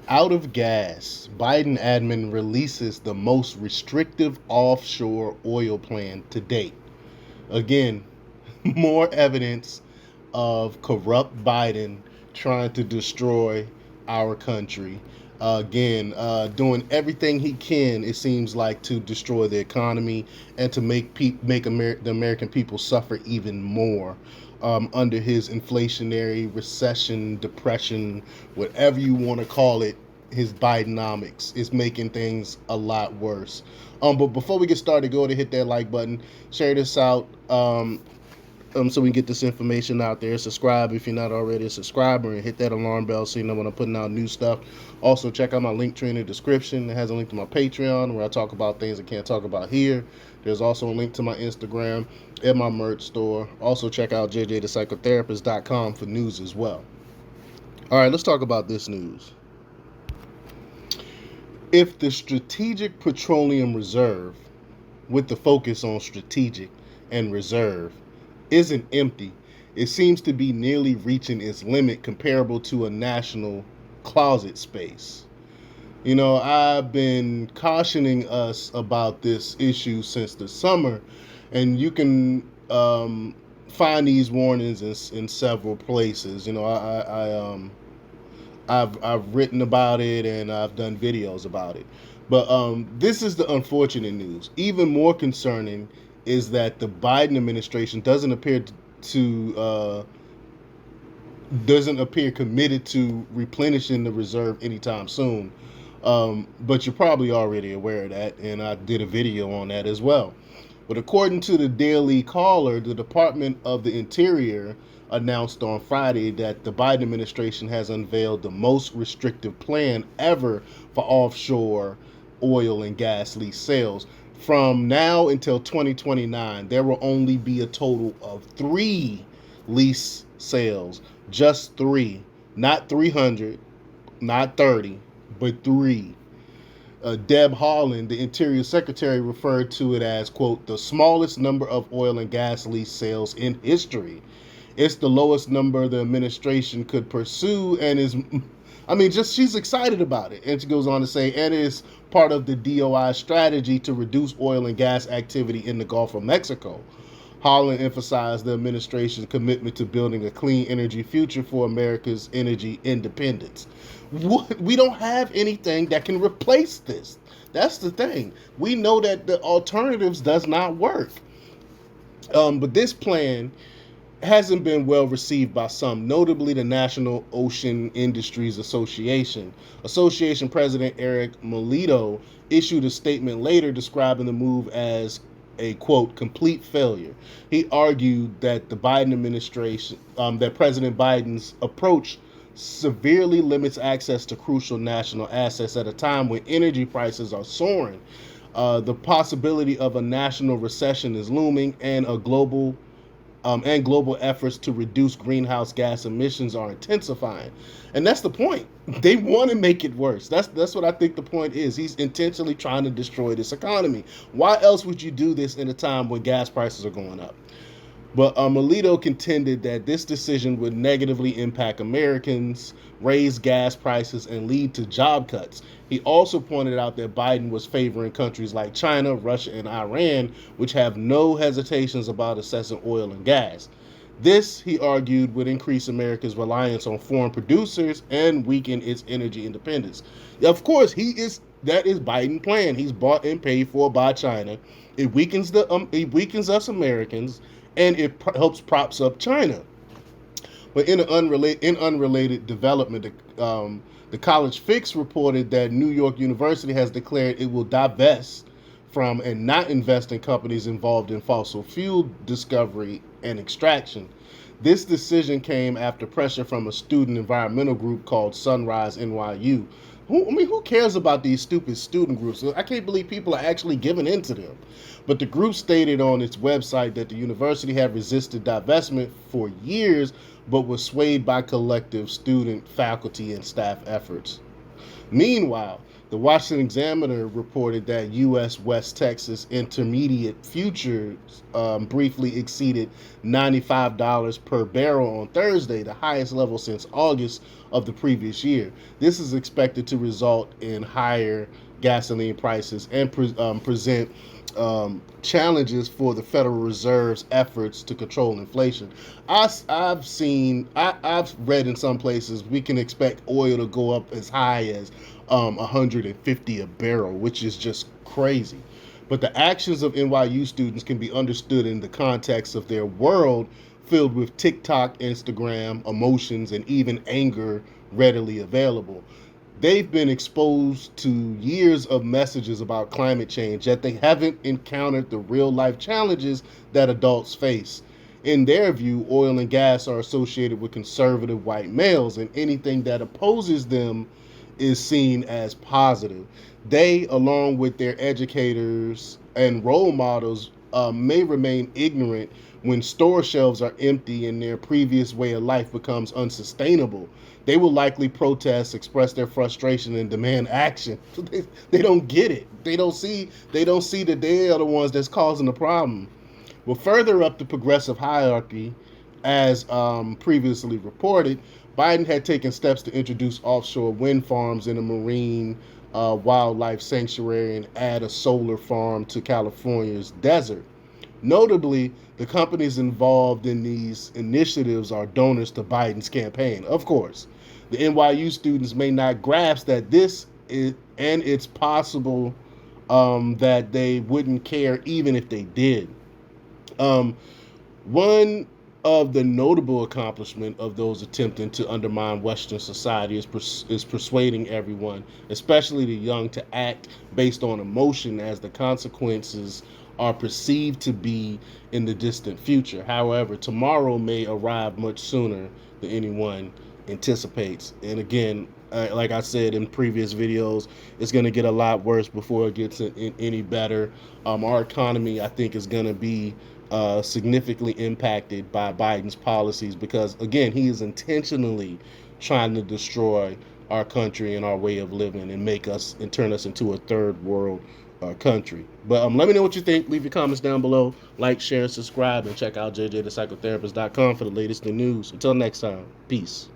Out of gas, Biden admin releases the most restrictive offshore oil plan to date. Again, more evidence of corrupt Biden trying to destroy our country. Doing everything he can, it seems like, to destroy the economy and to the American people suffer even more under his inflationary recession, depression, whatever you want to call it. His Bidenomics is making things a lot worse. But before we get started, go ahead and hit that like button, share this out. So we can get this information out there. Subscribe if you're not already a subscriber, and hit that alarm bell so you know when I'm putting out new stuff. Also, check out my link tree in the description. It has a link to my Patreon where I talk about things I can't talk about here. There's also a link to my Instagram and my merch store. Also, check out jjthepsychotherapist.com for news as well. All right, let's talk about this news. If the Strategic Petroleum Reserve, with the focus on strategic and reserve, isn't empty, it seems to be nearly reaching its limit comparable to a national closet space. You know, I've been cautioning us about this issue since the summer, and you can find these warnings in several places. You know, I've written about it and I've done videos about it. But this is the unfortunate news. Even more concerning is that the Biden administration doesn't appear committed to replenishing the reserve anytime soon. But you're probably already aware of that, and I did a video on that as well. But according to the Daily Caller, the Department of the Interior announced on Friday that the Biden administration has unveiled the most restrictive plan ever for offshore oil and gas lease sales. From now until 2029, there will only be a total of 3 lease sales. Just 3. Not 300, not 30, but 3. Deb Haaland, the Interior Secretary, referred to it as, quote, the smallest number of oil and gas lease sales in history. It's the lowest number the administration could pursue and just she's excited about it. And she goes on to say, and is part of the DOI strategy to reduce oil and gas activity in the Gulf of Mexico. Holland emphasized the administration's commitment to building a clean energy future for America's energy independence. We don't have anything that can replace this. That's the thing. We know that the alternatives does not work. But this plan hasn't been well received by some, notably the National Ocean Industries Association. Association President Eric Melito issued a statement later describing the move as a, quote, complete failure. He argued that that President Biden's approach severely limits access to crucial national assets at a time when energy prices are soaring. The possibility of a national recession is looming, and global efforts to reduce greenhouse gas emissions are intensifying. And that's the point. They want to make it worse. That's what I think the point is. He's intentionally trying to destroy this economy. Why else would you do this in a time when gas prices are going up? But Melito contended that this decision would negatively impact Americans, raise gas prices, and lead to job cuts. He also pointed out that Biden was favoring countries like China, Russia, and Iran, which have no hesitations about accessing oil and gas. This, he argued, would increase America's reliance on foreign producers and weaken its energy independence. Of course, that is Biden's plan. He's bought and paid for by China. It weakens us Americans, and it helps props up China. But in unrelated development, the College Fix reported that New York University has declared it will divest from and not invest in companies involved in fossil fuel discovery and extraction. This decision came after pressure from a student environmental group called Sunrise NYU. Who cares about these stupid student groups? I can't believe people are actually giving in to them. But the group stated on its website that the university had resisted divestment for years, but was swayed by collective student, faculty, and staff efforts. Meanwhile, the Washington Examiner reported that U.S. West Texas Intermediate futures briefly exceeded $95 per barrel on Thursday, the highest level since August of the previous year. This is expected to result in higher gasoline prices and present challenges for the Federal Reserve's efforts to control inflation. I've read in some places we can expect oil to go up as high as 150 a barrel, which is just crazy. But the actions of NYU students can be understood in the context of their world filled with TikTok, Instagram, emotions, and even anger readily available. They've been exposed to years of messages about climate change, yet they haven't encountered the real life challenges that adults face. In their view, oil and gas are associated with conservative white males, and anything that opposes them is seen as positive. They, along with their educators and role models, may remain ignorant when store shelves are empty and their previous way of life becomes unsustainable. They will likely protest, express their frustration, and demand action. They don't get it. They don't see that they are the ones that's causing the problem. Well, further up the progressive hierarchy, as previously reported, Biden had taken steps to introduce offshore wind farms in a marine wildlife sanctuary and add a solar farm to California's desert. Notably, the companies involved in these initiatives are donors to Biden's campaign. Of course, the NYU students may not grasp that this is, and it's possible that they wouldn't care even if they did. Um, One of the notable accomplishments of those attempting to undermine Western society is persuading everyone, especially the young, to act based on emotion as the consequences are perceived to be in the distant future. However, tomorrow may arrive much sooner than anyone anticipates. And again, like I said in previous videos, it's going to get a lot worse before it gets any better. Our economy, I think, is going to be significantly impacted by Biden's policies because, again, he is intentionally trying to destroy our country and our way of living and make us and turn us into a third world country. But let me know what you think. Leave your comments down below. Like, share, subscribe, and check out jjthepsychotherapist.com for the latest in news. Until next time, peace.